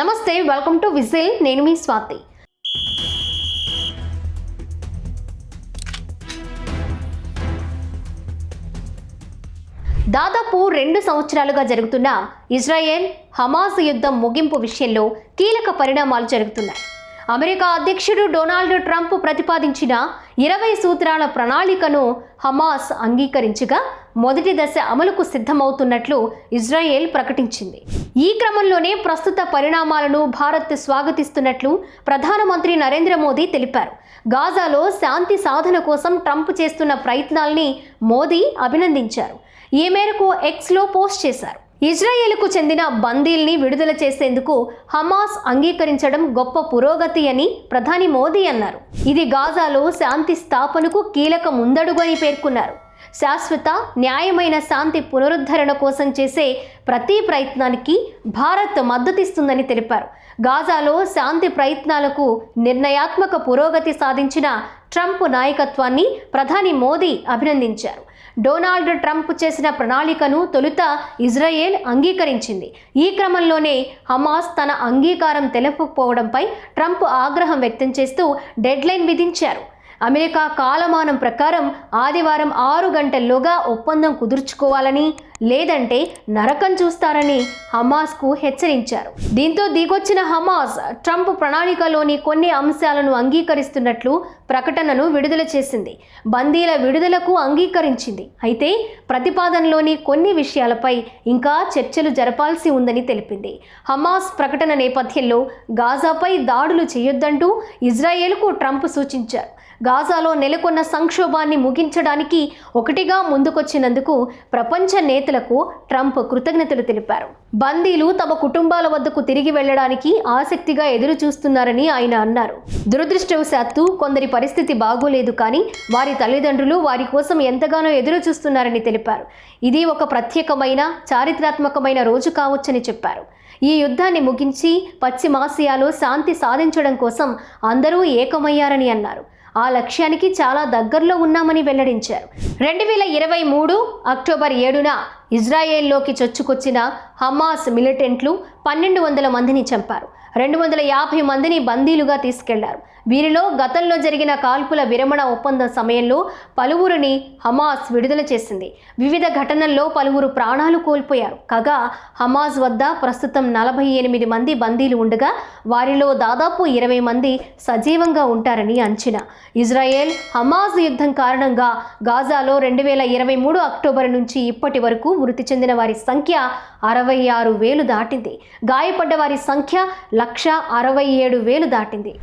నమస్తే, welcome to whistle. నేను మీ స్వాతి. దాదాపు 2 సంవత్సరాలుగా జరుగుతున్న ఇజ్రాయెల్ హమాస్ యుద్ధం ముగింపు విషయంలో కీలక పరిణామాలు జరుగుతున్నాయి. అమెరికా అధ్యక్షుడు డొనాల్డ్ ట్రంప్ ప్రతిపాదించిన 20 సూత్రాల ప్రణాళికను హమాస్ అంగీకరించగా మొదటి దశ అమలుకు సిద్ధమవుతున్నట్లు ఇజ్రాయెల్ ప్రకటించింది. ఈ క్రమంలోనే ప్రస్తుత పరిణామాలను భారత్ స్వాగతిస్తున్నట్లు ప్రధానమంత్రి నరేంద్ర మోదీ తెలిపారు. గాజాలో శాంతి సాధన కోసం ట్రంప్ చేస్తున్న ప్రయత్నాల్ని మోదీ అభినందించారు. ఈ మేరకు ఎక్స్లో పోస్ట్ చేశారు. ఇజ్రాయెల్కు చెందిన బందీల్ని విడుదల చేసేందుకు హమాస్ అంగీకరించడం గొప్ప పురోగతి అని ప్రధాని మోదీ అన్నారు. ఇది గాజాలో శాంతి స్థాపనకు కీలక ముందడుగు అని పేర్కొన్నారు. శాశ్వత న్యాయమైన శాంతి పునరుద్ధరణ కోసం చేసే ప్రతి ప్రయత్నానికి భారత్ మద్దతిస్తుందని తెలిపారు. గాజాలో శాంతి ప్రయత్నాలకు నిర్ణయాత్మక పురోగతి సాధించిన ట్రంప్ నాయకత్వాన్ని ప్రధాని మోదీ అభినందించారు. డొనాల్డ్ ట్రంప్ చేసిన ప్రణాళికను తొలుత ఇజ్రాయెల్ అంగీకరించింది. ఈ క్రమంలోనే హమాస్ తన అంగీకారం తెలపకపోవడంపై ట్రంప్ ఆగ్రహం వ్యక్తం చేస్తూ డెడ్లైన్ విధించారు. అమెరికా కాలమానం ప్రకారం ఆదివారం 6 గంటల్లోగా ఒప్పందం కుదుర్చుకోవాలని, లేదంటే నరకం చూస్తారని హమాస్కు హెచ్చరించారు. దీంతో దిగొచ్చిన హమాస్ ట్రంప్ ప్రణాళికలోని కొన్ని అంశాలను అంగీకరిస్తున్నట్లు ప్రకటనను విడుదల చేసింది. బందీల విడుదలకు అంగీకరించింది. అయితే ప్రతిపాదనలోని కొన్ని విషయాలపై ఇంకా చర్చలు జరపాల్సి ఉందని తెలిపింది. హమాస్ ప్రకటన నేపథ్యంలో గాజాపై దాడులు చేయొద్దంటూ ఇజ్రాయెల్కు ట్రంప్ సూచించారు. గాజాలో నెలకొన్న సంక్షోభాన్ని ముగించడానికి ఒకటిగా ముందుకొచ్చినందుకు ప్రపంచ నేతలకు ట్రంప్ కృతజ్ఞతలు తెలిపారు. బందీలు తమ కుటుంబాల వద్దకు తిరిగి వెళ్లడానికి ఆసక్తిగా ఎదురు చూస్తున్నారని ఆయన అన్నారు. దురదృష్టవశాత్తు కొందరి పరిస్థితి బాగోలేదు, కానీ వారి తల్లిదండ్రులు వారి కోసం ఎంతగానో ఎదురు చూస్తున్నారని తెలిపారు. ఇది ఒక ప్రత్యేకమైన చారిత్రాత్మకమైన రోజు కావచ్చని చెప్పారు. ఈ యుద్ధాన్ని ముగించి పశ్చిమాసియాలో శాంతి సాధించడం కోసం అందరూ ఏకమయ్యారని అన్నారు. ఆ లక్ష్యానికి చాలా దగ్గరలో ఉన్నామని వెల్లడించారు. 2023 అక్టోబర్ 7న ఇజ్రాయెల్లోకి చొచ్చుకొచ్చిన హమాస్ మిలిటెంట్లు 1200 మందిని చంపారు. 250 మందిని బందీలుగా తీసుకెళ్లారు. వీరిలో గతంలో జరిగిన కాల్పుల విరమణ ఒప్పందం సమయంలో పలువురిని హమాస్ విడుదల చేసింది. వివిధ ఘటనల్లో పలువురు ప్రాణాలు కోల్పోయారు. కాగా హమాస్ వద్ద ప్రస్తుతం 48 మంది బందీలు ఉండగా వారిలో దాదాపు 20 మంది సజీవంగా ఉంటారని అంచనా. ఇజ్రాయెల్ హమాస్ యుద్ధం కారణంగా గాజాలో 2023 అక్టోబర్ నుంచి ఇప్పటి వరకు మృతి చెందిన వారి సంఖ్య 66,000 దాటింది. గాయపడ్డ వారి సంఖ్య 1,67,000 దాటింది.